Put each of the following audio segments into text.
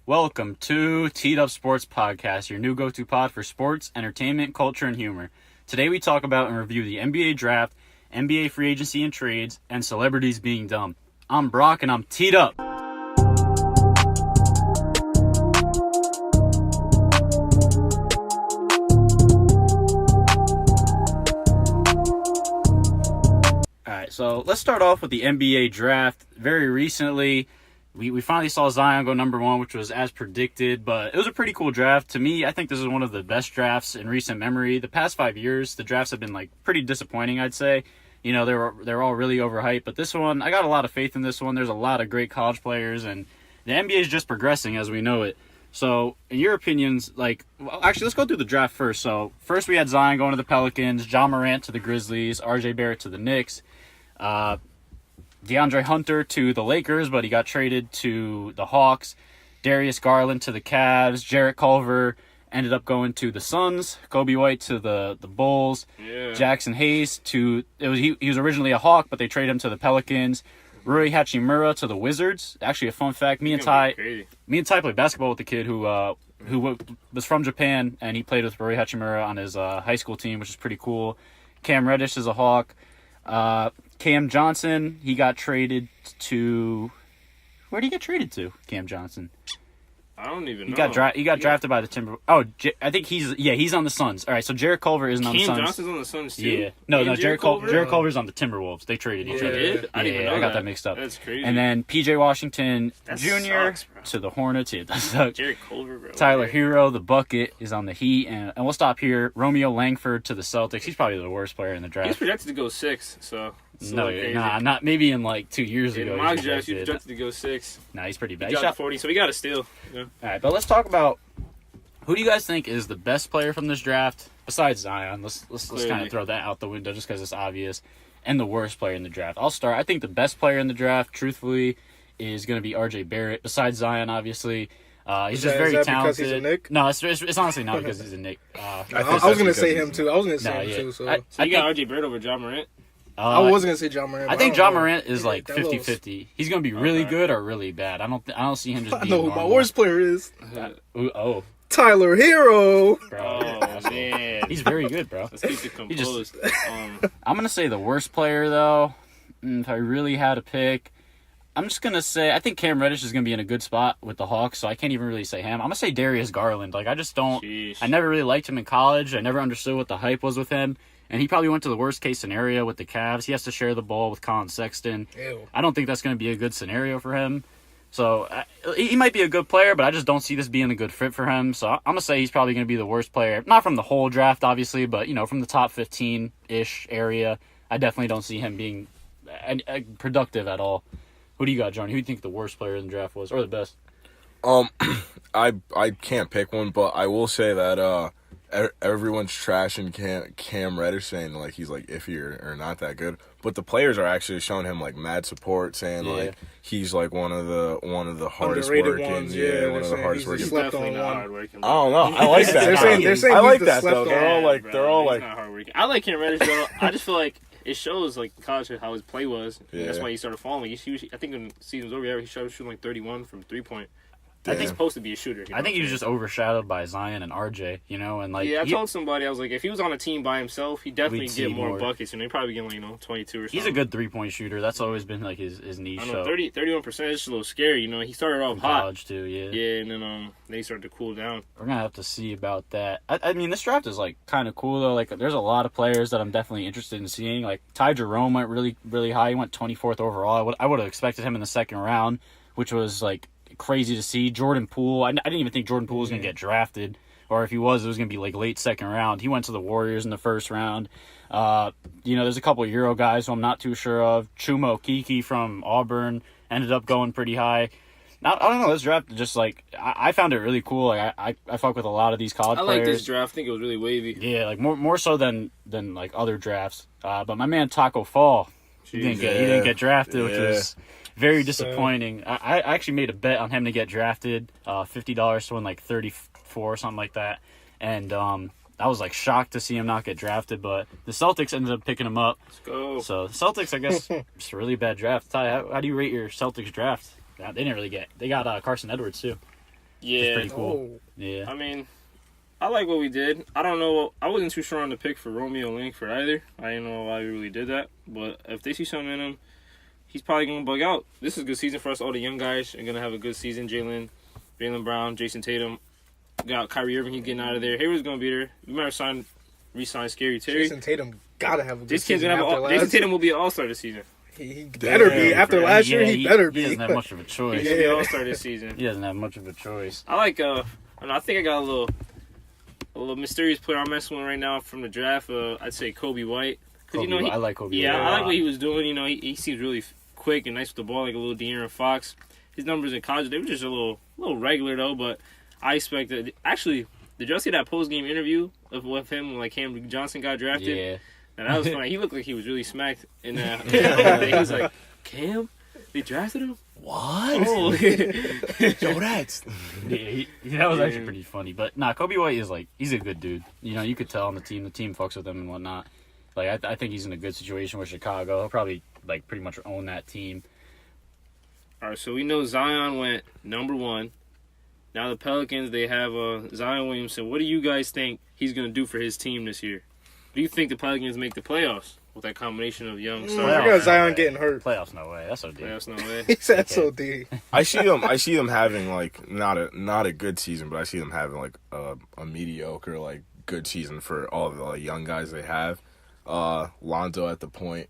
Welcome to Teed Up Sports Podcast, your new go-to pod for sports, entertainment, culture, and humor. Today we talk about and review the NBA draft, NBA free agency and trades, and celebrities being dumb. I'm Brock, and I'm teed up. Alright, so let's start off with the NBA draft. Very recently, we finally saw Zion go number one, which was as predicted, but it was a pretty cool draft. To me, I think this is one of the best drafts in recent memory. The past 5 years, the drafts have been pretty disappointing, I'd say. You know, they're all really overhyped, but this one, I got a lot of faith in this one. There's a lot of great college players, and the NBA is just progressing as we know it. So, in your opinions, actually, let's go through the draft first. So, first we had Zion going to the Pelicans, Ja Morant to the Grizzlies, RJ Barrett to the Knicks, DeAndre Hunter to the Lakers, but he got traded to the Hawks. Darius Garland to the Cavs. Jarrett Culver ended up going to the Suns. Kobe White to the Bulls. Yeah. Jackson Hayes he was originally a Hawk, but they traded him to the Pelicans. Rui Hachimura to the Wizards. Actually, a fun fact: me and Ty played basketball with the kid who was from Japan, and he played with Rui Hachimura on his high school team, which is pretty cool. Cam Reddish is a Hawk. Cam Johnson, he got traded to... Where did he get traded to, Cam Johnson? I don't even know. He got drafted by the Timberwolves. Oh, I think he's on the Suns. All right, so Jarrett Culver isn't on the Suns. Cam Johnson's on the Suns, too? Yeah. No, Jarrett Culver's on the Timberwolves. They traded each other. Did? I didn't even know I got that mixed up. That's crazy. And then P.J. Washington Jr. Sucks, to the Hornets. Yeah, that sucks. Jarrett Culver, bro. Tyler Hero, the Bucket, is on the Heat. And we'll stop here. Romeo Langford to the Celtics. He's probably the worst player in the draft. He's projected to go 6, so... not maybe in 2 years ago. My draft, he's projected to go 6. Nah, he's pretty bad. He got 40, so he got a steal. Yeah. All right, but let's talk about who do you guys think is the best player from this draft besides Zion? Let's kind of throw that out the window just because it's obvious. And the worst player in the draft. I'll start. I think the best player in the draft, truthfully, is going to be RJ Barrett. Besides Zion, obviously. He's just very talented. Because he's a Knick? No, it's honestly not because he's a Knick. I was going to say him too. So you got RJ Barrett over Ja Morant? I was going to say Ja Morant. I think Ja Morant is 50-50. He's going to be really good or really bad. I don't see him just being I know who my worst player is. Tyler Hero. Bro. Oh, man. He's very good, bro. Let's keep it composed. I'm going to say the worst player, though. If I really had to pick, I'm just going to say, I think Cam Reddish is going to be in a good spot with the Hawks, so I can't even really say him. I'm going to say Darius Garland. I just don't... Sheesh. I never really liked him in college. I never understood what the hype was with him. And he probably went to the worst-case scenario with the Cavs. He has to share the ball with Colin Sexton. Ew. I don't think that's going to be a good scenario for him. So, he might be a good player, but I just don't see this being a good fit for him. So, I'm going to say he's probably going to be the worst player. Not from the whole draft, obviously, but, from the top 15-ish area. I definitely don't see him being productive at all. Who do you got, Jarny? Who do you think the worst player in the draft was, or the best? I can't pick one, but I will say that everyone's trashing Cam Reddish, saying he's iffy or not that good. But the players are actually showing him mad support, saying he's one of the hardest working. Ones, one of the hardest working. Slept on hard working. I don't know. I like that. They're saying I like that slept though. on. They're all he's not hard working. I like Cam Reddish though. I just feel like it shows college how his play was. Yeah. That's why he started falling. I think when the season was over, he started shooting 31 from 3-point. I think he's supposed to be a shooter. I think he was just overshadowed by Zion and RJ, and I told somebody, I was like, if he was on a team by himself, he'd definitely get more buckets. He'd probably get 22 or something. He's a good 3-point shooter. That's always been his niche. I know, 31% is just a little scary. He started off hot. College too, yeah. Yeah, and then he started to cool down. We're gonna have to see about that. I mean, this draft is kind of cool though. There's a lot of players that I'm definitely interested in seeing. Ty Jerome went really, really high. He went 24th overall. I would have expected him in the second round, which was crazy to see. Jordan Poole, I didn't even think Jordan Poole was going to get drafted, or if he was, it was going to be late second round. He went to the Warriors in the first round. There's a couple of Euro guys who I'm not too sure of. Chuma Okeke from Auburn ended up going pretty high. Now, I don't know, this draft just I found it really cool. I fuck with a lot of these college players. I like this draft. I think it was really wavy. Yeah, more so than other drafts. But my man Taco Fall, he didn't get drafted, which was very disappointing. I actually made a bet on him to get drafted, $50 to win 34 or something like that, and I was shocked to see him not get drafted. But the Celtics ended up picking him up. Let's go. So the Celtics, I guess, it's a really bad draft. Ty, how do you rate your Celtics draft? They didn't really get. They got Carson Edwards too. Yeah. Pretty cool. Oh. Yeah. I mean, I like what we did. I don't know. I wasn't too sure on the pick for Romeo Langford either. I didn't know why we really did that. But if they see something in him, he's probably going to bug out. This is a good season for us. All the young guys are going to have a good season. Jaylen Brown, Jason Tatum. Got Kyrie Irving. He's getting out of there. Hayward's going to be there. We might have re-sign Scary Terry. Jason Tatum gotta have a good This kid's season gonna have after Jason last. Tatum will be an all-star this season. He better be. After last year, he better be. He doesn't have much of a He's choice. gonna be an all-star this season. He doesn't have much of a choice. I like. I think I got a little mysterious player I'm messing with right now from the draft. I'd say Kobe White. I like Kobe. Yeah, White. I like what he was doing. You know, he seems really quick and nice with the ball, like a little De'Aaron Fox. His numbers in college, they were just a little regular though. But I expected. Actually, did y'all see that post-game interview with him when like Cam Johnson got drafted? Yeah. And that was funny. He looked like he was really smacked in that. He was like, Cam, they drafted him. What? Oh. Yo, that's Yeah, that was actually pretty funny. But Kobe White is he's a good dude. You know, you could tell on the team fucks with him and whatnot. Like I think he's in a good situation with Chicago. He'll probably pretty much own that team. All right, so we know Zion went number 1. Now the Pelicans, they have Zion Williamson. What do you guys think he's going to do for his team this year? Do you think the Pelicans make the playoffs with that combination of young I stars? got Zion getting hurt. Playoffs, no way. That's so deep. Playoffs, no way. He said so D. I see them having not a good season, but I see them having a mediocre good season for all the young guys they have. Lonzo at the point,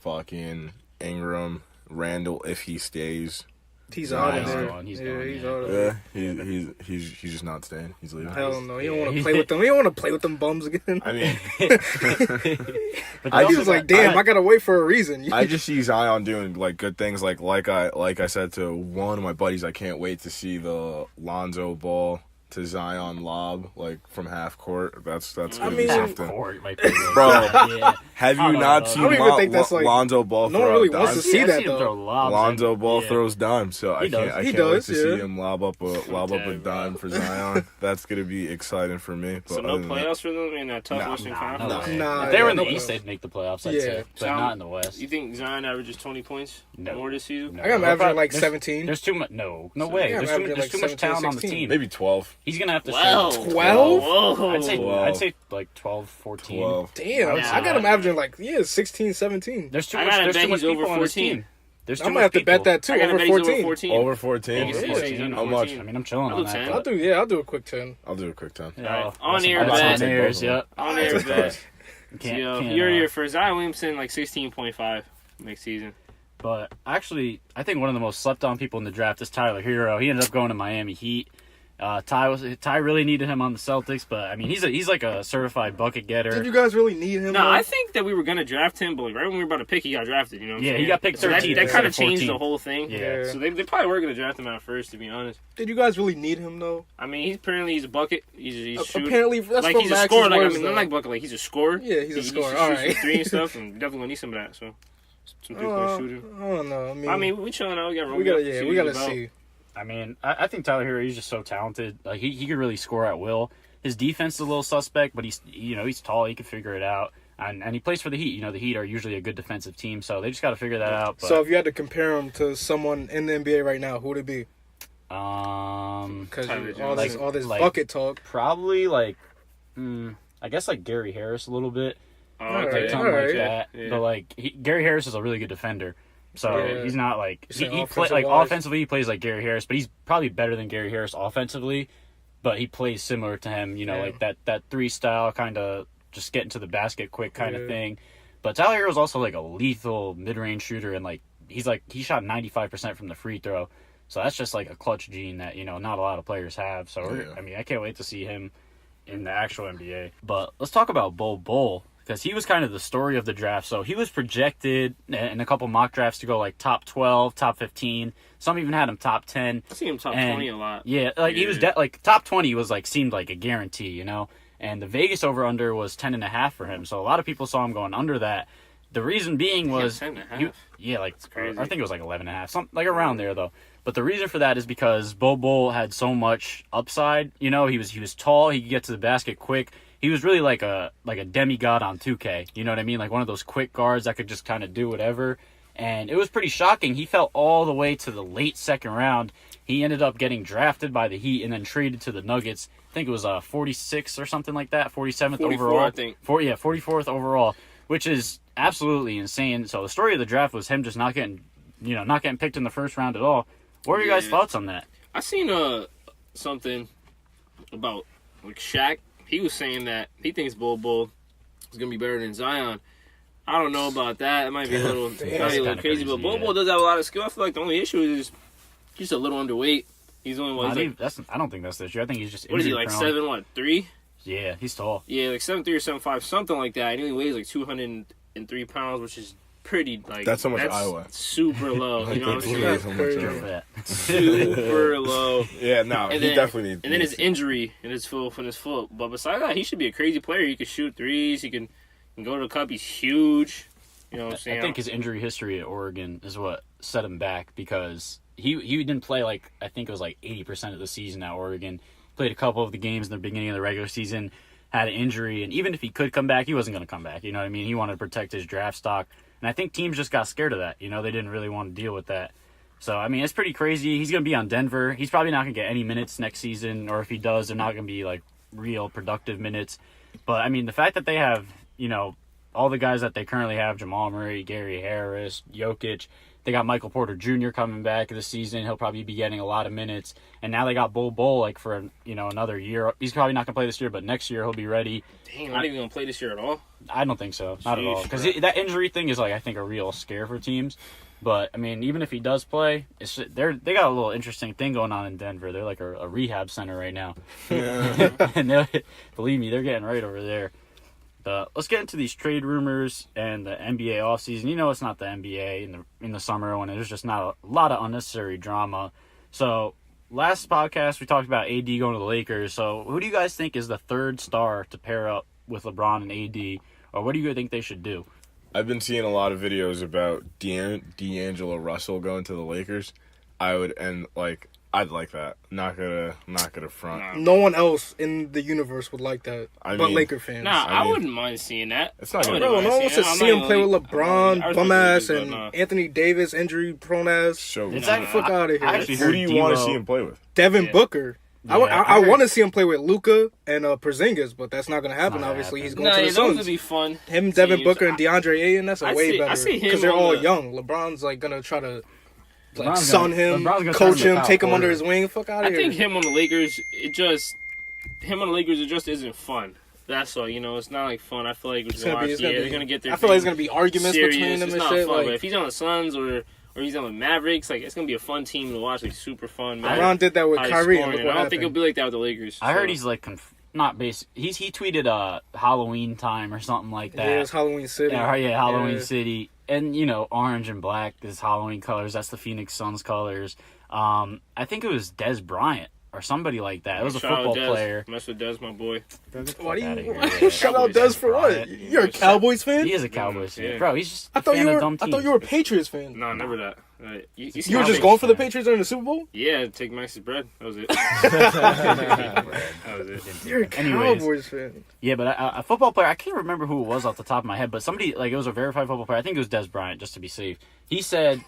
fucking Ingram, Randall if he stays. He's Zion. out of there. Gone. He's yeah, gone, he's yeah. out of there. Yeah, he's just not staying. He's leaving. Hell no, he don't want to play with them. He don't want to play with them bums again. I mean, But I He was like, damn, I gotta wait for a reason. I just see Zion doing good things. Like I said to one of my buddies, I can't wait to see the Lonzo ball to Zion lob from half court. That's gonna be something. Court might be good. Bro, Yeah. have I you don't not know. seen I don't even think that's, Lonzo ball no throw one really a wants dime? to see I've that, seen him though. throw lobs Lonzo and- ball yeah. throws dimes, so I He does. can't He wait does, to see yeah. him lob up a Okay, dime for Zion. That's gonna be exciting for me. But So no other than that- playoffs for them in that tough Nah, Western No Conference? way. Nah, If they were in no the East, playoffs. they'd make the playoffs, I'd Yeah. say. But So not in the West. You think Zion averages 20 points No. more this season? No. I got him They'll averaging probably- 17. There's too much. No Yeah, way. I'm There's averaging too much 17, talent on the 16. team. maybe 12. He's gonna have to. Wow. shoot. 12? Whoa. I'd say 12. 12, 14. 12. Damn, I would I say got him that. averaging 16, 17. There's too I much. gotta There's bet too much he's over people on this 14. team. There's too I'm much gonna have to people. bet that too. I gotta Over bet he's over 14. 14. Over 14. Yeah, Over he's 14. under How much? 14. I mean, I'm chilling I'll on do that. 10. I'll do a quick 10. I'll do a quick 10. Yeah, Alright, that's on some air odds bet. on airs, yep. On air bet. Can't, You're for Zion Williamson 16.5 next season. But actually, I think one of the most slept on people in the draft is Tyler Hero. He ended up going to Miami Heat. Ty really needed him on the Celtics, but I mean he's like a certified bucket getter. Did you guys really need him? No, though? I think that we were gonna draft him, but right when we were about to pick, he got drafted. You know what I'm Yeah, saying? he got picked So 13th that kind instead of of changed 14th. the whole thing. Yeah. So they probably were gonna draft him at first, to be honest. Did you guys really need him though? I mean, he's a bucket. He's shooting. Apparently, that's Like from he's a Max's scorer. Like I words, mean, though. not like bucket. Like he's a scorer. Yeah, he's a scorer. He All shoots right. from three and stuff, and definitely gonna need some of that. So some 3-point shooting. I don't know. I mean, we chilling out. We got Romeo. we gotta, See we what gotta he's about. see. I mean, I think Tyler Hero, he's just so talented. Like he could really score at will. His defense is a little suspect, but he's tall. He can figure it out, and he plays for the Heat. You know, the Heat are usually a good defensive team, so they just got to figure that out. But, So if you had to compare him to someone in the NBA right now, who would it be? Because Tyler all this Johnson. bucket talk. probably I guess Gary Harris a little bit, Oh, Alright, okay. like something alright. like that. Yeah. But Gary Harris is a really good defender. So Yeah. he's not You're saying he play offensive-wise. offensively he plays like Gary Harris, but he's probably better than Gary Harris offensively. But he plays similar to him, Yeah. like that 3 style kind of just getting to the basket quick kind Yeah. of thing. But Tyler Hero's also like a lethal mid range shooter, and he shot 95% from the free throw. So that's just like a clutch gene that not a lot of players have. So Yeah. I mean, I can't wait to see him in the actual NBA. But let's talk about Bull. Because he was kind of the story of the draft. So he was projected in a couple mock drafts to go like top 12, top 15. Some even had him top 10. I see him top And- 20 a lot. Yeah, he was top 20 was seemed like a guarantee, And the Vegas over under was 10.5 for him. So a lot of people saw him going under that. The reason being was 10.5. I crazy. think it was 11.5, something like around there though. But the reason for that is because Bull had so much upside. He was tall. He could get to the basket quick. He was really like a demigod on 2K. You know what I mean? Like one of those quick guards that could just kind of do whatever. And it was pretty shocking. He fell all the way to the late second round. He ended up getting drafted by the Heat and then traded to the Nuggets. I think it was 46 or something like that, 47th 44, overall. I think. 44th overall, which is absolutely insane. So the story of the draft was him just not getting picked in the first round at all. What are your guys' thoughts on that? I seen something about like Shaq. He was saying that he thinks Bol is gonna be better than Zion. I don't know about that. It might be a little, crazy, but Bol does have a lot of skill. I feel like the only issue is he's a little underweight. He's only I don't think that's the issue. I think he's just what is he like prone. 7'3"? Yeah, he's tall. Yeah, like 7'3" or 7'5", something like that. And he only weighs like 203 pounds, which is pretty like that's how much I weigh. Super low. You know what I'm saying? Super Super low. Yeah, no, he definitely needs. And then his injury in his foot. But besides that, he should be a crazy player. He can shoot threes. He can go to the cup. He's huge. You know what I'm saying? I think his injury history at Oregon is what set him back because he didn't play like I think it was like 80% of the season at Oregon. Played a couple of the games in the beginning of the regular season, had an injury, and even if he could come back, he wasn't going to come back. You know what I mean? He wanted to protect his draft stock. And I think teams just got scared of that. You know, they didn't really want to deal with that. So, I mean, it's pretty crazy. He's going to be on Denver. He's probably not going to get any minutes next season, or if he does, they're not going to be, like, real productive minutes. But, I mean, the fact that they have, you know, all the guys that they currently have, Jamal Murray, Gary Harris, Jokic, they got Michael Porter Jr. coming back this season. He'll probably be getting a lot of minutes. And now they got Bol, like, for, you know, another year. He's probably not going to play this year, but next year he'll be ready. Dang, not even going to play this year at all? I don't think so. Not at all. Because that injury thing is, like, I think a real scare for teams. But, I mean, even if he does play, they got a little interesting thing going on in Denver. They're like a rehab center right now. Yeah. And believe me, they're getting right over there. But let's get into these trade rumors and the NBA offseason. You know it's not the NBA in the summer when there's just not a lot of unnecessary drama. So, last podcast we talked about AD going to the Lakers. So, who do you guys think is the third star to pair up with LeBron and AD? Or what do you think they should do? I've been seeing a lot of videos about D'Angelo Russell going to the Lakers. I'd like that. Not gonna front. No one else in the universe would like that, but Laker fans. I wouldn't mind seeing that. It's not. Bro, no one wants to see him play with LeBron, bum ass, and Anthony Davis, injury prone ass. Fuck out of here. Who do you want to see him play with? Devin Booker. Yeah, I want to see him play with Luka and Porzingis, but that's not going to happen. Obviously, he's going to the Suns. Would be fun. Him, Devin Booker, and DeAndre Ayton. That's way better because they're all young. LeBron's like going to try to. Like son him, coach him, take him under his wing. Fuck out of here. I think him on the Lakers, it just isn't fun. That's all. You know, it's not like fun. I feel like they're gonna get their. I feel like there's gonna be arguments between them and shit. Fun, like, but if he's on the Suns or he's on the Mavericks, like it's gonna be a fun team to watch. Like super fun. LeBron did that with Kyrie. And I don't think it'll be like that with the Lakers. I heard he's like not basic. He tweeted Halloween time or something like that. Yeah, it's Halloween City. Yeah, Halloween City. And, you know, orange and black is Halloween colors. That's the Phoenix Suns colors. I think it was Des Bryant or somebody like that. It was a football player. Mess with Des, my boy. Why do you shout out Des for what? You're a Cowboys fan? He is a Cowboys fan. Bro, he's just I thought you were a Patriots fan. No, never that. You were just going for the Patriots during the Super Bowl? Yeah, take Max's bread. That was it. That was it. You're a Cowboys fan. Yeah, but a football player, I can't remember who it was off the top of my head, but somebody, like, it was a verified football player. I think it was Des Bryant, just to be safe. He said,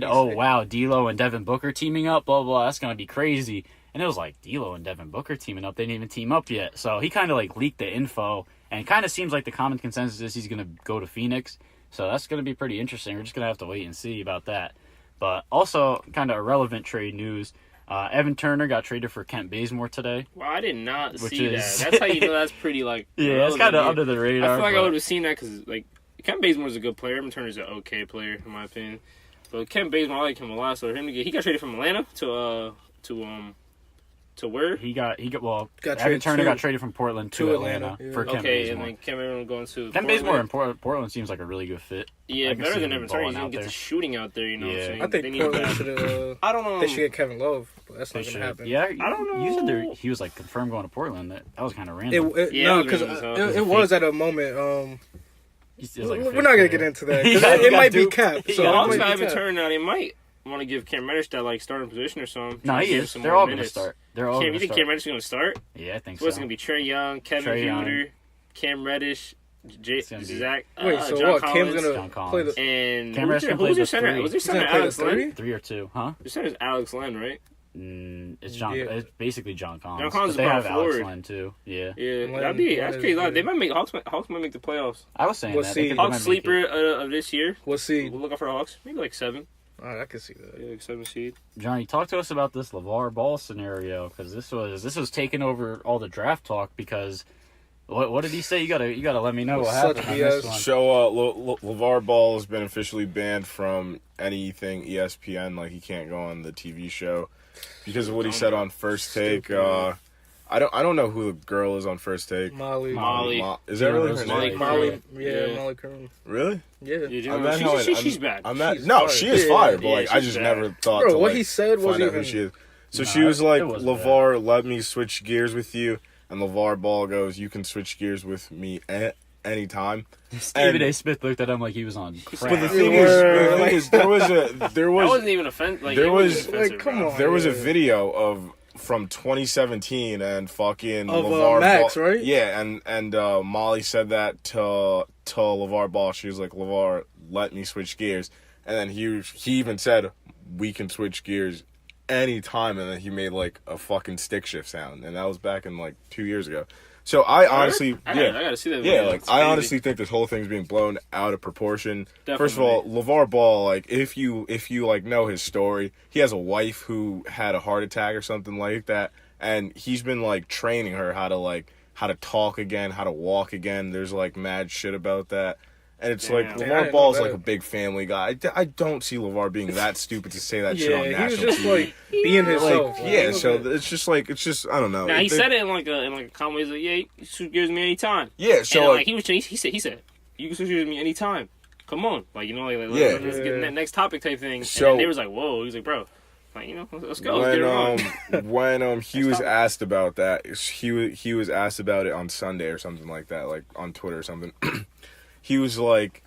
oh, wow, D'Lo and Devin Booker teaming up, blah, blah, that's going to be crazy. And it was like, D'Lo and Devin Booker teaming up. They didn't even team up yet. So he kind of, like, leaked the info, and it kind of seems like the common consensus is he's going to go to Phoenix. So that's going to be pretty interesting. We're just going to have to wait and see about that. But also, kind of irrelevant trade news. Evan Turner got traded for Kent Bazemore today. Well, I did not see that. That's how you know that's pretty, like... Yeah, it's kind of under the radar. I feel like I would have seen that because, like, Kent Bazemore's a good player. Evan Turner's an okay player, in my opinion. But Kent Bazemore, I like him a lot. So he got traded from Atlanta to where? Evan Turner got traded from Portland to Atlanta for Kent Bazemore. And then Kent Bazemore going to Kent Bazemore in Portland seems like a really good fit. Yeah, better than Evan Turner. He's going to get the shooting out there, you know what I'm saying? I think Portland should I don't know. They should get Kevin Love, but that's not going to happen. Yeah, I don't know. You said he was, like, confirmed going to Portland. That was kind of random. No, because it was at a moment... we're not going to get into that. It might be capped. So long as Evan Turner, they might want to give Cam Reddish that like starting position or something. No, he is. They're all going to start. You think Cam Reddish is going to start? Yeah, I think so. What's it going to be? Trey Young, Kevin Huerter, Cam Reddish, Zach. Wait, so John what? Collins, Cam's going to play the... And Cam Reddish who's your center? Was your center Alex Len? 3 or 2, huh? Your center's Alex Len, right? It's John. Yeah. It's basically John Collins. John Collins But is they have power Alex forward. Len too. Yeah. Yeah, Len that's crazy. is- They might make Hawks might make the playoffs. I was saying We'll that. see. They might Hawks make sleeper it. of this year. What seed? We'll look out for Hawks. Maybe like 7. All right, I can see that. Yeah, like 7 seed. Johnny, talk to us about this LeVar Ball scenario because this was taking over all the draft talk. Because what did he say? You gotta let me know what Such happened on this BS. one. So LeVar Ball has been officially banned from anything ESPN. Like he can't go on the TV show because of what he said on First Take. Stupid. I don't know who the girl is on First Take. Molly. Is that really her Molly name? Molly. Yeah. Yeah, Molly Curran. Really? Yeah. She's bad. She is fire, but Yeah, like I she's just bad. never thought Bro, to what like, he said find wasn't out who even. she is. So Nah, she was like, it was LeVar, let me switch gears with you, and LeVar Ball goes, you can switch gears with me at any time. Stephen A. Smith looked at him like he was on crack. But the thing is, there was That wasn't even offensive. Like, there it was- wasn't offensive, like, come bro. on. there was a Yeah. video from 2017 and fucking Of, LeVar Max, Ball, right? Yeah, and Molly said that to LeVar Ball. She was like, LeVar, let me switch gears, and then he even said, we can switch gears anytime, and then he made like a fucking stick shift sound, and that was back in like 2 years ago. So I honestly, I gotta see that. yeah, video. like It's I crazy. honestly think this whole thing's being blown out of proportion. First of Definitely. all, LeVar Ball, like if you like know his story, he has a wife who had a heart attack or something like that, and he's been like training her how to talk again, how to walk again. There's like mad shit about that. And it's like Damn. Yeah, I LeVar didn't Ball's know like that. a big family guy. I don't see LeVar being that stupid to say that shit on Yeah, he was national just TV. like being himself. Like, yeah, so it's just I don't know. Now he said it in like a comment. He's like, "Yeah, you switch gears with me anytime." Yeah, so and like he said, "You can switch gears with me anytime. Come on, like Yeah. let's get in that next topic type thing." So- and they was like, "Whoa," he was like, "Bro, like let's go, let's get it on." when he was stop. asked about that, he was asked about it on Sunday or something like that, like on Twitter or something. He was like,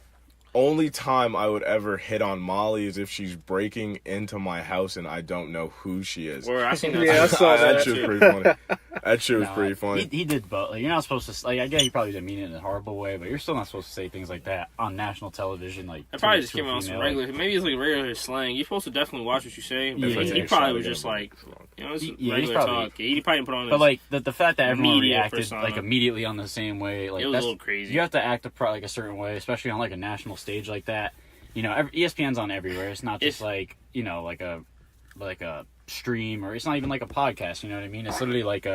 only time I would ever hit on Molly is if she's breaking into my house and I don't know who she is. Where I seen that. Yeah, I saw that that. shit was pretty funny. That shit was No, pretty funny. He did, but like, you're not supposed to. Like, I guess he probably didn't mean it in a horrible way, but you're still not supposed to say things like that on national television. Like, I probably to just a came out with some female. regular. Maybe it's like regular slang. You're supposed to definitely watch what you say. But Yeah, like, yeah, he yeah. probably was just like, it's Yeah, he's regular probably- talk. Yeah, he probably didn't put on. But like the fact that everyone media reacted persona. like immediately on the same way, like It was a that's little crazy. You have to act like a certain way, especially on like a national stage like that. You know, ESPN's on everywhere. It's not just like like a stream, or it's not even like a podcast. You know what I mean? It's literally like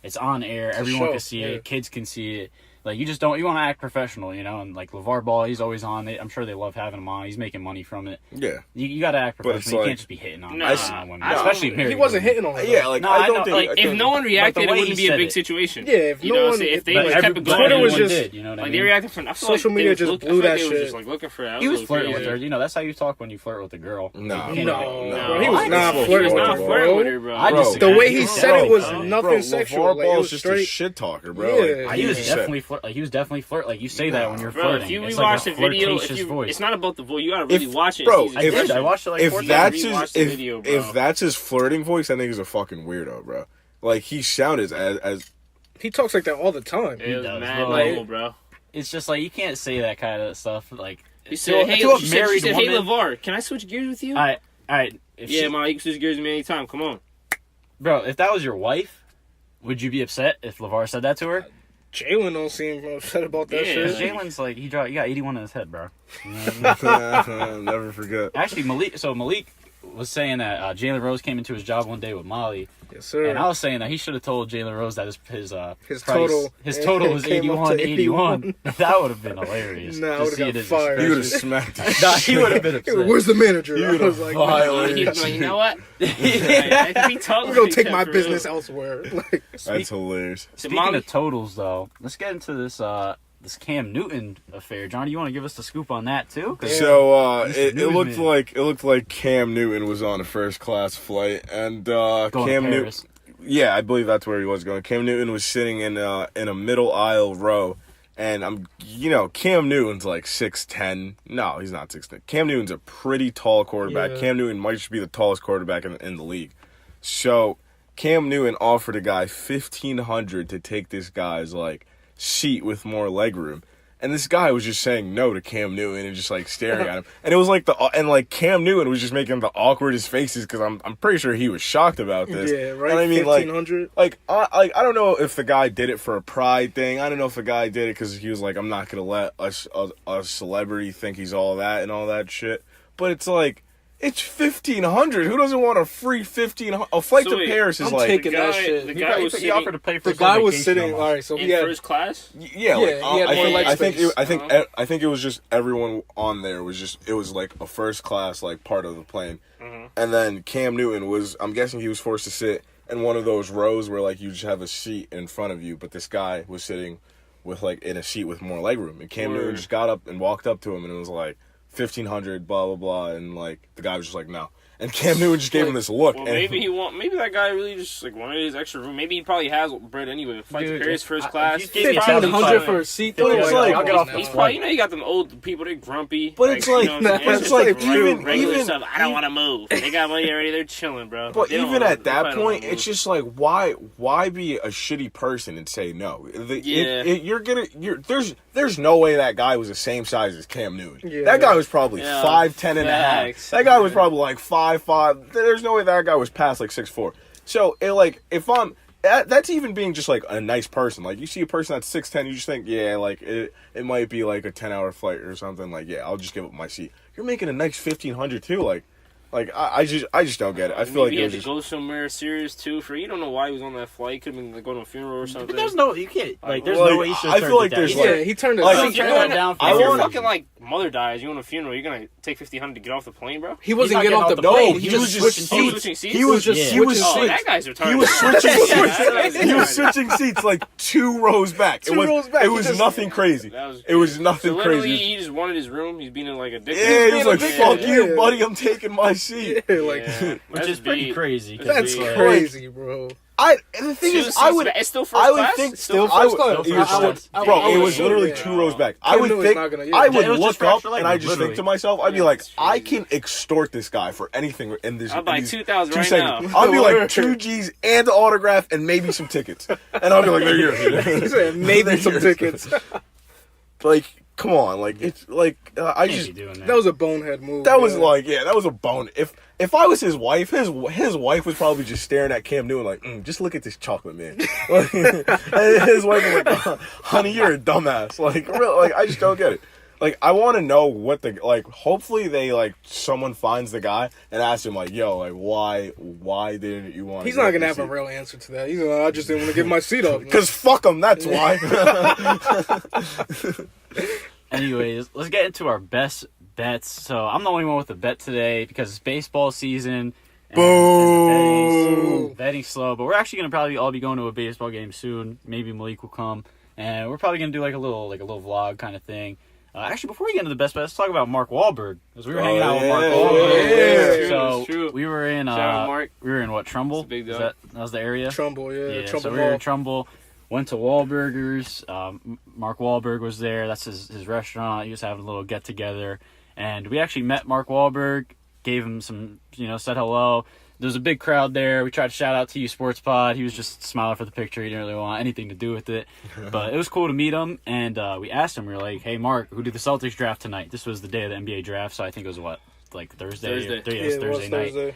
it's on air. Everyone show, can see yeah. it. Kids can see it. Like you want to act professional, and like LeVar Ball, he's always on. I'm sure they love having him on. He's making money from it. Yeah. You got to act But it's professional. You like- can't just be hitting on Nah, women, I- especially he married He wasn't women. hitting on her. Yeah, like No, I I don't know, think. like I if think- no one reacted, the it way wouldn't he be a said big it. situation. Yeah, if you no know, one- if they but just every- kept it going, Twitter was everyone just- did, you know what I like mean? they reacted for. I feel Social like they media was just look- I blew feel like that they was shit. just like looking for that. He was That flirting crazy. with her. That's how you talk when you flirt with a girl. No. You No, can't- bro, he was What? not He flirting was with not her, flirting with bro. her, bro. I Bro, just The way he Bro, said it was bro, nothing Bro, sexual. LeVar Like, it Ball's was just a straight. shit talker, bro. Yeah. Like, He was just said- definitely he was definitely flirt. Like you say that when you're Bro, flirting. if you It's rewatch like the a video, flirtatious voice. it's not about the voice. You gotta really If- watch it. bro, It's I easy. did. I watched it like if 4 that's times. rewatch his the if, video, bro. if that's his flirting voice, that nigga's a fucking weirdo, bro. Like he sounded as He talks like that all the time. It was does, mad bro. normal, bro. It's just like you can't say that kind of stuff. Like He said, "Hey, to a she said, married "Hey, woman. LeVar, can I switch gears with you?" All right. Yeah, ma, you can switch gears with me anytime. Come on. Bro, if that was your wife, would you be upset if LeVar said that to her? Jalen don't seem upset about that Yeah. shit. Jalen's like he got 81 in his head, bro. never forget. Actually, Malik was saying that Jalen Rose came into his job one day with Molly, Yes, sir. and I was saying that he should have told Jalen Rose that his His price, total- his total was came up to 81. That would have been hilarious. Nah, I To would've see got it as fired. a He would have special- smacked the Nah, he would have been Hey, upset. where's the manager? You I was like, violated. He's like, you know what? I'm gonna take my business elsewhere. Like, That's hilarious. Speaking Molly- of totals, though, let's get into this Cam Newton affair. Johnny, you want to give us the scoop on that too? 'Cause- So He's it the looked newsman. like Cam Newton was on a first class flight, and Going to Cam Newton. Paris. Yeah, I believe that's where he was going. Cam Newton was sitting in a middle aisle row, and Cam Newton's like 6'10". No, he's not 6'10". Cam Newton's a pretty tall quarterback. Yeah. Cam Newton might just be the tallest quarterback in the league. So Cam Newton offered a guy $1,500 to take this guy's like seat with more leg room. And this guy was just saying no to Cam Newton and just like staring at him. And it was like Cam Newton was just making the awkwardest faces because I'm pretty sure he was shocked about this. Yeah, right. And I mean, 1,500. I don't know if the guy did it for a pride thing. I don't know if the guy did it because he was like, I'm not gonna let a celebrity think he's all that and all that shit. But it's like, it's 1,500. Who doesn't want a free 1,500? A flight to Paris is I'm like taking that shit. The guy was he offered to pay for. The guy was sitting. All right, so in first class. Yeah, I think it was just everyone on there was just, it was like a first class like part of the plane, and then Cam Newton was, I'm guessing he was forced to sit in one of those rows where like you just have a seat in front of you, but this guy was sitting with like in a seat with more legroom, and Cam Newton just got up and walked up to him, and it was like 1,500, blah blah blah, and like the guy was just like no. And Cam Newton just gave him this look. Well, maybe that guy really just like wanted his extra room. Maybe he probably has bread anyway. Flight to Paris first class. 1,500 for a seat. But it's like, I'll get off. He's probably, you got them old people. They're grumpy. But it's like, it's like even regular stuff. I don't want to move. They got money already. They're chilling, bro. But even at that point, it's just like, why be a shitty person and say no? There's no way that guy was the same size as Cam Newton. Yeah. That guy was probably 5'10" and a half. That guy was probably like 5'5". There's no way that guy was past like 6'4". So that's even being just like a nice person. Like you see a person that's 6'10", you just think, yeah, like it might be like a 10-hour flight or something. Like, yeah, I'll just give up my seat. You're making a nice 1,500 too. Like I just don't get it. I feel like he had to go somewhere serious too. You don't know why he was on that flight. He could have been like, going to a funeral or something. But there's no, you can't. Like, there's no way he should. I feel like there's he turned it down. If your fucking like mother dies, you want a funeral, you're gonna take 1,500 to get off the plane, bro. He wasn't getting off the plane. No, he was just switching seats. He was switching seats. That guy's retarded. He was switching seats. He was switching seats like 2 rows back. It was nothing crazy. It was nothing crazy. He just wanted his room. He's being like a dick. Yeah, he was like, "Fuck you, buddy. I'm taking my seat." Which is pretty crazy. That's crazy, bro. The thing is, it's still first class. I would think still first class. Bro, it was literally 2 rows back. I would think I would look up and I just think to myself, I'd be like, I can extort this guy for anything in this. I'll buy 2,000 right seconds. now. I'll be like 2 G's and the autograph and maybe some tickets, and I'll be like, "They're yours." He said maybe some tickets. Like, come on, like it's like I just that was a bonehead move. That was like, yeah, that was a bone. If I was his wife, his wife was probably just staring at Cam Newton like, just look at this chocolate man. And his wife was like, honey, you're a dumbass. Like, real, like I just don't get it. Like, I want to know what hopefully they, like, someone finds the guy and asks him, like, yo, like, why didn't you want to? He's not going to have a real answer to that. He's like, I just didn't want to give my seat up. Because fuck him, that's why. Anyways, let's get into our best bets. So, I'm the only one with a bet today because it's baseball season. Boom! Betting's slow, but we're actually going to probably all be going to a baseball game soon. Maybe Malik will come. And we're probably going to do, like a little vlog kind of thing. Actually, before we get into the best bet, let's talk about Mark Wahlberg, because we were hanging out with Mark Wahlberg. Yeah. So we were in what, Trumbull? That was the area. Trumbull, yeah. Trumbull so we were in Trumbull. Went to Wahlburgers. Mark Wahlberg was there. That's his restaurant. He was having a little get together, and we actually met Mark Wahlberg. Gave him some, said hello. There was a big crowd there. We tried to shout out to you, Sports Pod. He was just smiling for the picture. He didn't really want anything to do with it. But it was cool to meet him. And we asked him, we were like, hey, Mark, who did the Celtics draft tonight? This was the day of the NBA draft, so I think it was Thursday? Thursday night.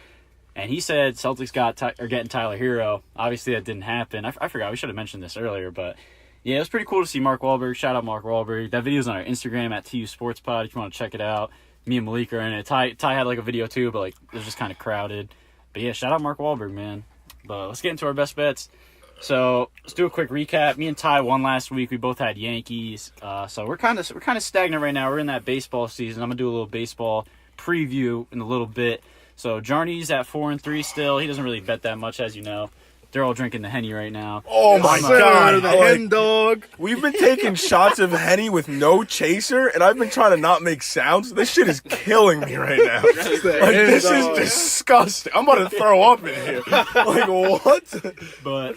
And he said Celtics are getting Tyler Hero. Obviously, that didn't happen. I forgot. We should have mentioned this earlier. But, yeah, it was pretty cool to see Mark Wahlberg. Shout out Mark Wahlberg. That video's on our Instagram at TU Sports Pod if you want to check it out. Me and Malik are in it. Ty had like a video too, but like it was just kind of crowded. But yeah, shout out Mark Wahlberg, man. But let's get into our best bets. So let's do a quick recap. Me and Ty won last week. We both had Yankees. So we're kind of stagnant right now. We're in that baseball season. I'm gonna do a little baseball preview in a little bit. So Jarny's at 4-3 still. He doesn't really bet that much, as you know. They're all drinking the Henny right now. Oh my God, the hen dog. We've been taking shots of Henny with no chaser, and I've been trying to not make sounds. This shit is killing me right now. This is disgusting. I'm about to throw up in here. Like, what? But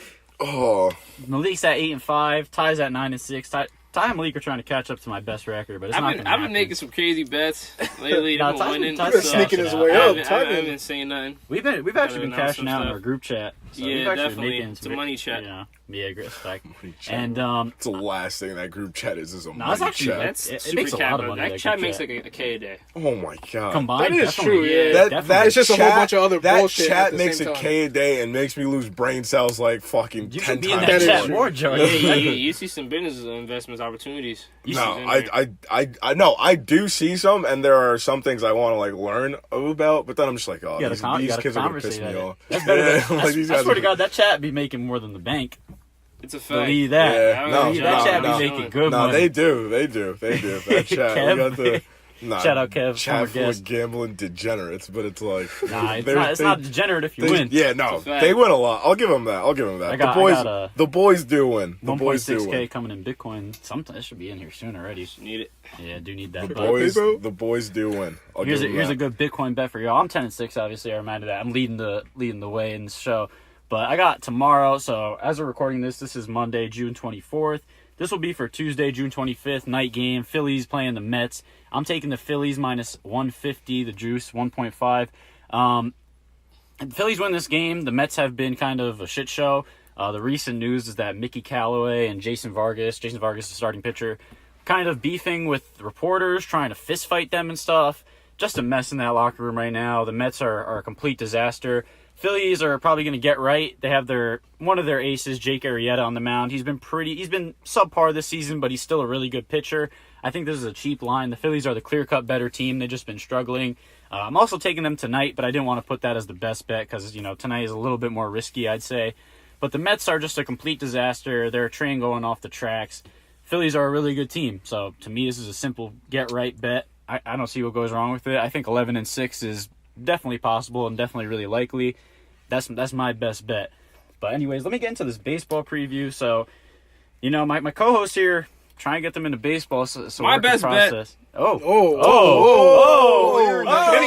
Malik's at 8-5. Ty's at 9-6. Ty and Malik are trying to catch up to my best record, but it's not going to happen. I've been making some crazy bets lately. Ty's sneaking his way up. I haven't been saying nothing. We've actually been cashing out in our group chat. So yeah, definitely. It's a money chat. Yeah, respect. And it's the last thing that group chat is a money chat. It makes a lot of money. That chat makes like a K a day. Oh my god, combined. That is true. Yeah, that's just a whole bunch of other bullshit. That chat makes a K a day and makes me lose brain cells like fucking 10 times. That chat more, Jarny. You see some business investments opportunities. I do see some, and there are some things I want to like learn about, but then I'm just like, oh, these kids are gonna piss me off. That's better than, I swear to God, that chat be making more than the bank. It's a fact. Believe that. Yeah. That chat be making good money. They do. That chat. We got the shout out Kev. Chat full of gambling degenerates, but it's like it's not degenerate if you win. Yeah, no, they win a lot. I'll give them that. The boys do win. The boys do win. 1.6K coming in Bitcoin. It should be in here soon already. Need it. Yeah, I do need that. The boys do win. Here's a good Bitcoin bet for y'all. I'm 10-6. Obviously, I reminded that I'm leading the way in the show. But I got tomorrow. So as we're recording this is Monday, June 24th. This will be for Tuesday, June 25th, night game. Phillies playing the Mets. I'm taking the Phillies minus 150, the juice, 1.5. The Phillies win this game. The Mets have been kind of a shit show. The recent news is that Mickey Callaway and Jason Vargas, the starting pitcher, kind of beefing with reporters, trying to fist fight them and stuff. Just a mess in that locker room right now. The Mets are a complete disaster. Phillies are probably going to get right. They have one of their aces, Jake Arrieta, on the mound. He's been subpar this season, but he's still a really good pitcher. I think this is a cheap line. The Phillies are the clear-cut better team. They've just been struggling. I'm also taking them tonight, but I didn't want to put that as the best bet because, tonight is a little bit more risky, I'd say. But the Mets are just a complete disaster. They're a train going off the tracks. Phillies are a really good team. So, to me, this is a simple get-right bet. I don't see what goes wrong with it. I think 11-6 is definitely possible and definitely really likely. That's my best bet. But anyways, let me get into this baseball preview. So, my co-host here, trying to get them into baseball. So my best bet. Kenny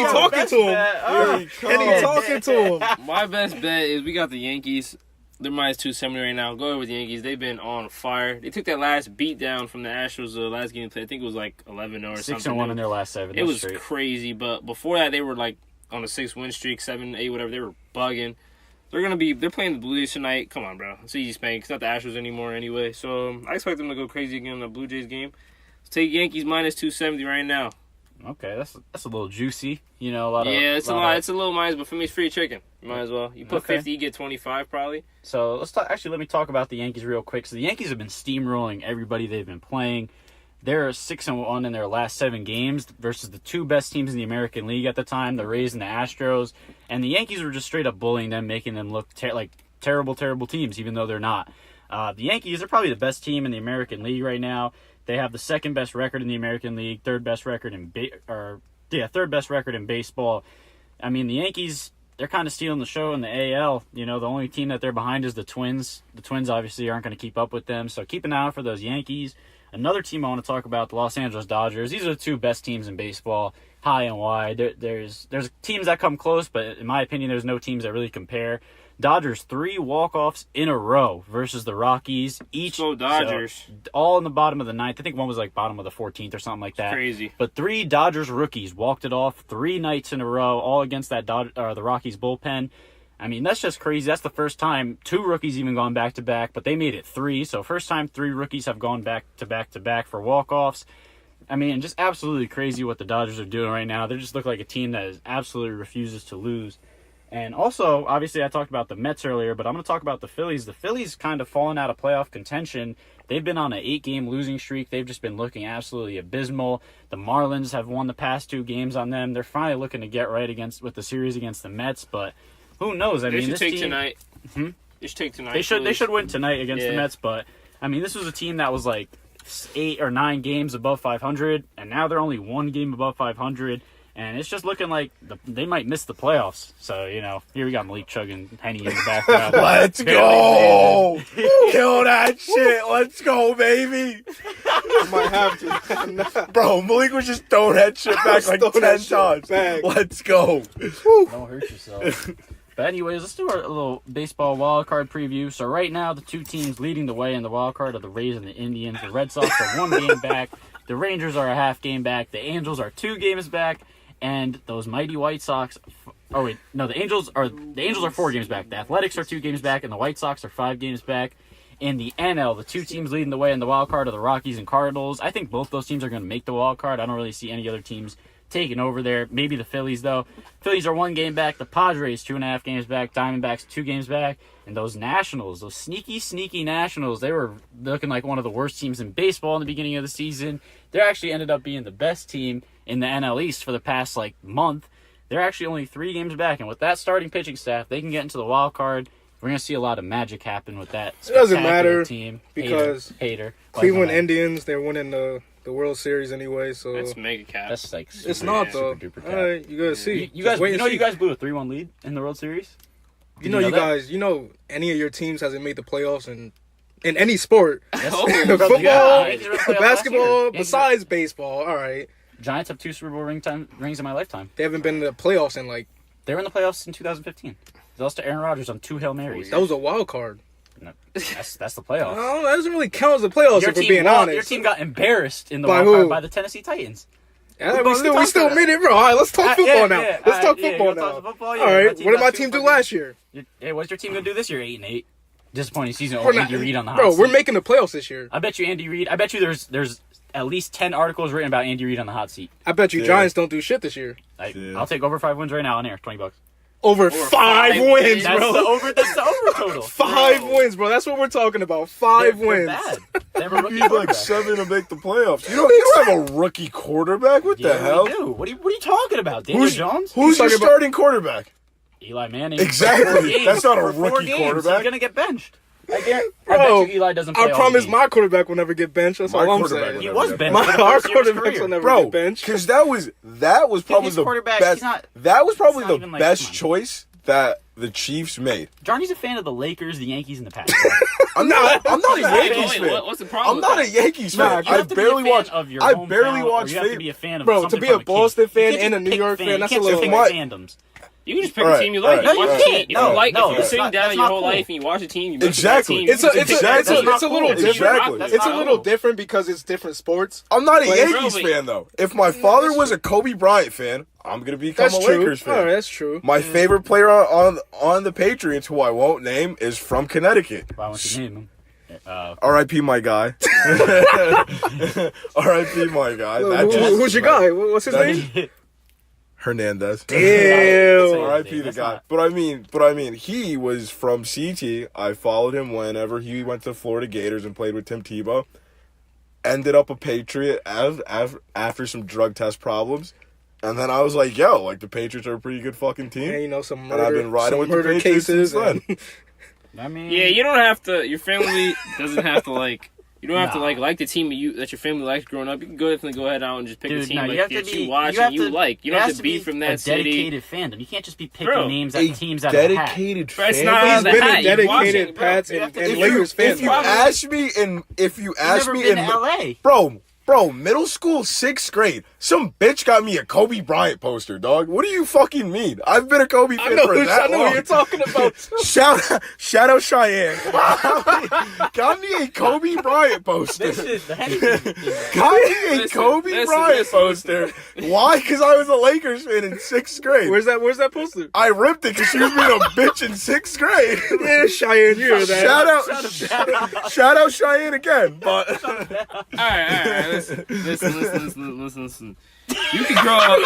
talking to him. Kenny talking to him. My best bet is we got the Yankees. They're minus 270 right now. Go ahead with the Yankees. They've been on fire. They took that last beat down from the Astros last game. I think it was like 11-0 or something. 6-1 in their last 7. It was crazy. But before that, they were like on a 6-win streak, 7, 8, whatever. They were bugging. They're playing the Blue Jays tonight. Come on, bro. It's easy spank. It's not the Astros anymore anyway. So I expect them to go crazy again in the Blue Jays game. Let's take Yankees minus 270 right now. Okay, that's a little juicy. It's a lot. It's a little minus, but for me, it's free chicken. You might as well. You put 50, you get 25 probably. So let's talk. Actually, let me talk about the Yankees real quick. So the Yankees have been steamrolling everybody they've been playing. They're 6-1 in their last 7 games versus the 2 best teams in the American League at the time, the Rays and the Astros. And the Yankees were just straight up bullying them, making them look like terrible, terrible teams, even though they're not. The Yankees are probably the best team in the American League right now. They have the second best record in the American League, third best record in baseball. I mean, the Yankees, they're kind of stealing the show in the AL. The only team that they're behind is the Twins. The Twins obviously aren't going to keep up with them, so keep an eye out for those Yankees. Another team I want to talk about, the Los Angeles Dodgers. These are the 2 best teams in baseball, high and wide. There's teams that come close, but in my opinion, there's no teams that really compare. Dodgers 3 walk-offs in a row versus the Rockies. Dodgers. So, all in the bottom of the 9th. I think one was like bottom of the 14th or something like that. It's crazy. But 3 Dodgers rookies walked it off 3 nights in a row, all against that the Rockies bullpen. I mean, that's just crazy. That's the first time 2 rookies even gone back-to-back, but they made it 3. So first time 3 rookies have gone back-to-back for walk-offs. I mean, just absolutely crazy what the Dodgers are doing right now. They just look like a team that absolutely refuses to lose. And also, obviously, I talked about the Mets earlier, but I'm going to talk about the Phillies. The Phillies kind of fallen out of playoff contention. They've been on an 8-game losing streak. They've just been looking absolutely abysmal. The Marlins have won the past 2 games on them. They're finally looking to get right with the series against the Mets, but who knows? They should take tonight. They should take tonight. They should win tonight against the Mets, but I mean, this was a team that was like 8 or 9 games above 500, and now they're only 1 game above 500. And it's just looking like they might miss the playoffs. So, here we got Malik chugging Henny in the background. Let's go! Kill that shit! Let's go, baby! Might have to. Bro, Malik was just throwing that shit back like 10 times. Let's go. Don't hurt yourself. But anyways, let's do our little baseball wild card preview. So right now, the 2 teams leading the way in the wild card are the Rays and the Indians. The Red Sox are 1 game back. The Rangers are a half game back. The Angels are 2 games back. and those mighty White Sox. Oh wait, no, the Angels are 4 games back. The Athletics are 2 games back, and the White Sox are 5 games back. In the NL, the 2 teams leading the way in the wild card are the Rockies and Cardinals. I think both those teams are going to make the wild card. I don't really see any other teams taking over there. Maybe the Phillies, though. Phillies are 1 game back. The Padres, 2.5 games back. Diamondbacks, 2 games back. And those Nationals, those sneaky Nationals, they were looking like one of the worst teams in baseball in the beginning of the season. They actually ended up being the best team in the NL East for the past, month. They're actually only 3 games back. And with that starting pitching staff, they can get into the wild card. We're going to see a lot of magic happen with that. It doesn't matter team. because Hater. Cleveland Indians, they're winning the World Series anyway. So that's mega cap. That's it's not though. You gotta see. You guys blew a 3-1 lead in the World Series. You know, any of your teams hasn't made the playoffs in any sport. Football, basketball, besides baseball. All right. Giants have 2 Super Bowl rings in my lifetime. They haven't been in the playoffs in They were in the playoffs in 2015. They lost to Aaron Rodgers on 2 Hail Marys. That was a wild card. No, that's the playoffs. No, that doesn't really count as the playoffs if we're being honest. Your team got embarrassed in the wild card by the Tennessee Titans. Yeah, we still made it, bro. All right, let's talk football now. Let's talk football now. All right, what did my team do last year? Hey, what's your team gonna do this year? 8-8. Disappointing season. Andy Reid on the hot seat. Bro, we're making the playoffs this year. I bet you Andy Reid. I bet you there's at least 10 articles written about Andy Reid on the hot seat. I bet you Giants don't do shit this year. I'll take over 5 wins right now on air. $20. Over 5 wins, bro. That's the over total. 5 wins, bro. That's what we're talking about. 5 wins. Bad. They have a rookie Need like 7 to make the playoffs. You don't have a rookie quarterback. What the hell? We do. What are you talking about? Daniel Jones? Who's your starting quarterback? Eli Manning. Exactly. That's not a rookie quarterback. He's gonna get benched. I bet you Eli doesn't play. I promise my quarterback will never get benched. That's all I'm saying. He was benched. Our quarterback will never get benched. Because that was probably the best. That was probably the best choice that the Chiefs made. Jarny's a fan of the Lakers, the Yankees, and the Pats. I'm not a Yankees fan. What's the problem? I'm not a Yankees fan. I barely watch. You have to be a fan of. Bro, to be a Boston fan and a New York fan, that's a little much. You can just pick a team you like. No, you can't. If you're sitting down your whole life and you watch a team, you exactly. It's a little different. Exactly. It's a little different because it's different sports. I'm not a Yankees fan though. If my father was a Kobe Bryant fan, I'm gonna become a Lakers fan. All right, that's true. My favorite player on the Patriots, who I won't name, is from Connecticut. Why won't you name him? R.I.P. my guy. R.I.P. my guy. Who's your guy? What's his name? Hernandez. Damn. R.I.P. the guy. But I mean, he was from CT. I followed him whenever he went to Florida Gators and played with Tim Tebow. Ended up a Patriot after some drug test problems. And then I was like, yo, the Patriots are a pretty good fucking team. And some murder, and I've been riding with the Patriots cases. You don't have to. Your family doesn't have to You don't have to like the team that your family likes growing up. You can definitely go ahead out and just pick a team that you watch and you like. You don't have to be from that city. Dedicated fandom. You can't just be picking names at teams out of the hat. Dedicated fandom. It's not out of the hat. He's been a dedicated Pats and Lakers fan. If you ask me in LA, Bro, middle school, 6th grade, some bitch got me a Kobe Bryant poster, dog. What do you fucking mean? I've been a Kobe fan for that long. I know what you're talking about. Shout out Cheyenne. Got me a Kobe Bryant poster. Got me a Kobe Bryant poster. Why? Because I was a Lakers fan in 6th grade. Where's that poster? I ripped it because she was being a bitch in 6th grade. Yeah, Cheyenne, you hear that. Shout out Cheyenne again. But all right. Listen. You can grow up.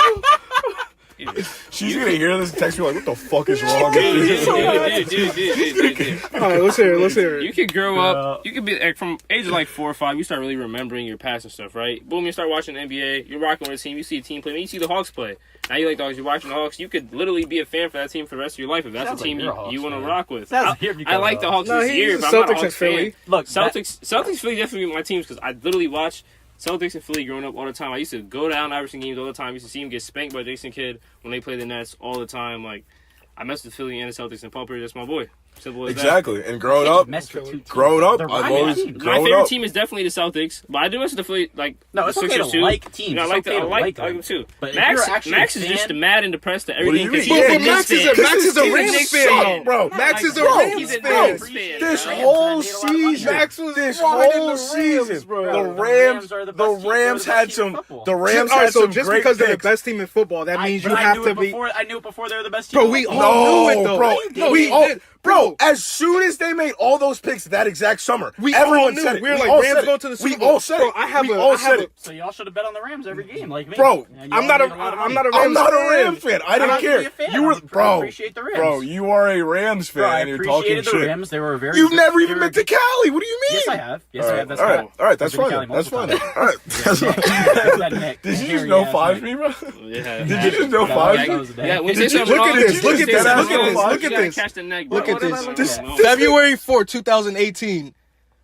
She's gonna hear this and text me what the fuck is wrong? Dude. All right, let's hear it. You can grow up. You can be from age of 4 or 5. You start really remembering your past and stuff, right? Boom, you start watching the NBA. You're rocking with a team. You see a team play. Maybe you see the Hawks play. Now you like the Hawks. You're watching the Hawks. You could literally be a fan for that team for the rest of your life if that's the team you want to rock with. I like the Hawks this year, but I'm not a Hawks fan. Look, Celtics, Philly definitely my teams because I literally watch Celtics and Philly growing up all the time. I used to go down Iverson games all the time. I used to see him get spanked by Jason Kidd when they played the Nets all the time. I messed with Philly and the Celtics and Paul Pierce. That's my boy. Simple as Exactly. And growing up, Mess with two teams. growing up, They're I've rival always teams. My growing favorite up. team is definitely the Celtics, but I do mess with the Philly, like No, the it's okay Sixers to too. like teams. You know, I It's like okay I to like like them too. But if Max, you're actually Max a is just fan- mad and depressed at What do everything you because mean? he's But a Max Knicks is a fan. Max is a He's a Rams Knicks fan. fan. Bro, Max is a bro, Rams he's a fan. Knicks fan. This Rams whole made a lot of money. season, Max was this riding whole the Rams, season, bro. the The Rams, are the the best team- Rams they're the had best team in some, football. the Rams All right, had so some just great because they're the picks. best team in football, that means you But I have knew to it be. before. I knew it before they were the best team. Bro, in we football. all knew it though. bro. No, we we all, did. bro. As soon as they made all those picks that exact summer, We all everyone knew. said it. We were like, all Rams said it. go to the Super We Bowl. all said Bro, it. I have We a- all I said have it. So y'all should have bet on the Rams every game, like me. Bro, And y'all I'm not a made lot of I'm money. not a I'm Rams not a fan. Rams fan. I I'm didn't not care. really a fan. You were, I bro, appreciate the Rams. bro. You are a Rams fan, Bro, I and you're talking appreciated the shit. Rams. They were very. You've good. never They even were been to Cali. What do you mean? Yes, I have. Yes, I have. That's all right, fine. all right, that's I've been to fine. Cali That's fine. multiple All right, that's fine. Did you just know five me, bro? Yeah. Did you just know Yeah, five yeah, me? that was the day. Yeah, when Did you you- say Look something at this, wrong, look you at this, say look something at this, wrong, look you at gotta this. catch the neck, Look bro. at What this. am I This looking at? February 4th, 2018.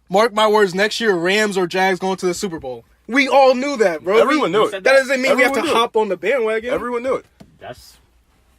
Mark my words, next year, Rams or Jags going to the Super Bowl. We all knew that, bro. Everyone knew it. That doesn't mean we have to Everyone knew it. hop on the bandwagon. Everyone knew it. That's.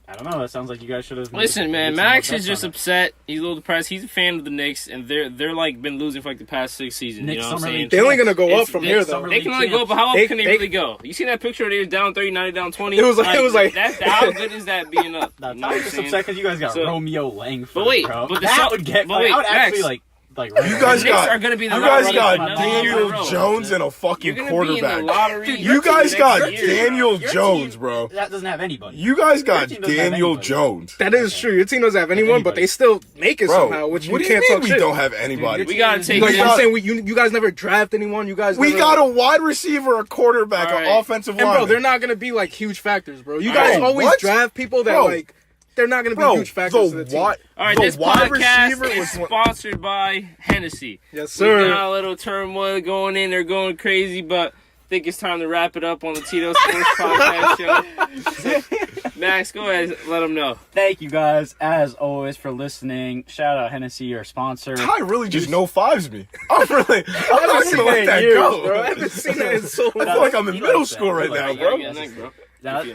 I don't know. That sounds like you guys should have. Listen, man, Max is just upset. He's a little depressed. He's a fan of the Knicks, and they're like been losing for like the past 6 seasons. Knicks You know what I'm summer saying? league They're only gonna go It's- up from they- here, though. They can only go up, but how up They- can they they- really go? You seen that picture? They was down 30, 90, down 20. It was like- that. How good is that being up? That's You know I'm what I'm just saying? upset because you guys got So- Romeo Langford. But wait, bro. but the that Celt- would get. but Like, wait, I would actually Max. like. You guys The Knicks got, are gonna be the you guys lottery got another Daniel year in a row. Jones and a You're fucking gonna be in the quarterback. lottery. Dude, You next guys got year. Daniel Your Jones, team, bro. That doesn't have anybody. You guys got team doesn't have Daniel anybody. Jones. That is true. Your team doesn't have anyone, but they still make it Bro, somehow, which what you do you can't mean talk we shit. don't have anybody? We gotta take Like this. I'm saying, you guys never draft anyone. You guys We never, got a wide receiver, a quarterback, All an right. offensive and line. bro, they're not gonna be like huge factors, bro. You All guys right. always What? draft people that Bro. like they're not gonna be Bro, huge factors to the team. wide, All right, the this wide podcast receiver is was one. sponsored by Hennessy. Yes, We sir. got a little turmoil going in. They're going crazy, but I think it's time to wrap it up on the Tito Sports Podcast Show. Max, go ahead, let them know. Thank you guys, as always, for listening. Shout out Hennessy, our sponsor. Ty really just no fives me. I'm not I haven't gonna seen let that that in years, go. bro. I haven't seen that in so I long. feel like I'm in He middle likes that. school right He now, likes bro. Yeah, thanks, bro. That,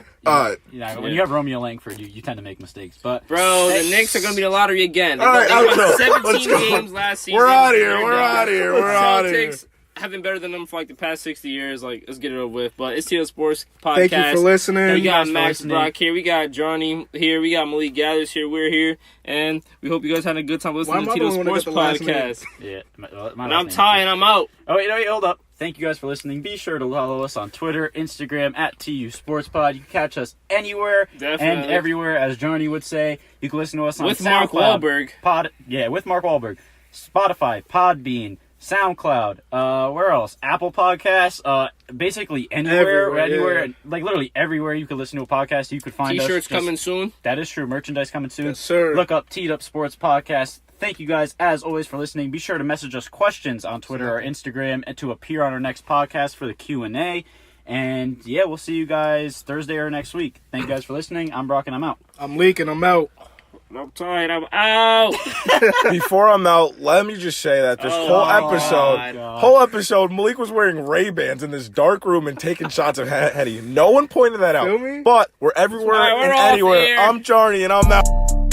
Yeah. when you have Romeo Langford, you tend to make mistakes. But Bro, the Knicks are going to be the lottery again. All right, They let's won go. 17 Let's go. games last season. We're out of here. They're We're done. out of here. We're out of here. Celtics have been better than them for like the past 60 years. Like, let's get it over with. But it's Tito Sports Podcast. Thank you for listening. We got guys for Max listening. Brock here. We got Jarny here. We got Malik Gathers here. We're here. And we hope you guys had a good time listening Why to am I Tito the one that Sports got the last name? Podcast. yeah, And my I'm last name. Ty and I'm out. Oh, wait, hold up. Thank you guys for listening. Be sure to follow us on Twitter, Instagram, at TU Sports Pod. You can catch us anywhere and Definitely. everywhere, as Jarny would say. You can listen to us on With Mark SoundCloud, Wahlberg. with Mark Wahlberg. Spotify, Podbean, SoundCloud, where else? Apple Podcasts, basically anywhere, yeah. like literally everywhere you could listen to a podcast, you could find us. T-shirts Just- coming soon. That is true. Merchandise coming soon. Yes, sir. Look up Teed Up Sports Podcast. Thank you guys, as always, for listening. Be sure to message us questions on Twitter or Instagram and to appear on our next podcast for the Q&A. And, yeah, we'll see you guys Thursday or next week. Thank you guys for listening. I'm Brock, and I'm out. I'm leaking. I'm out. I'm tired. I'm out. Before I'm out, let me just say that this God. whole episode, Malik was wearing Ray-Bans in this dark room and taking shots of Hetty. No one pointed that out. Feel me? But we're everywhere All right, we're and off anywhere. air. I'm Jarny, and I'm out.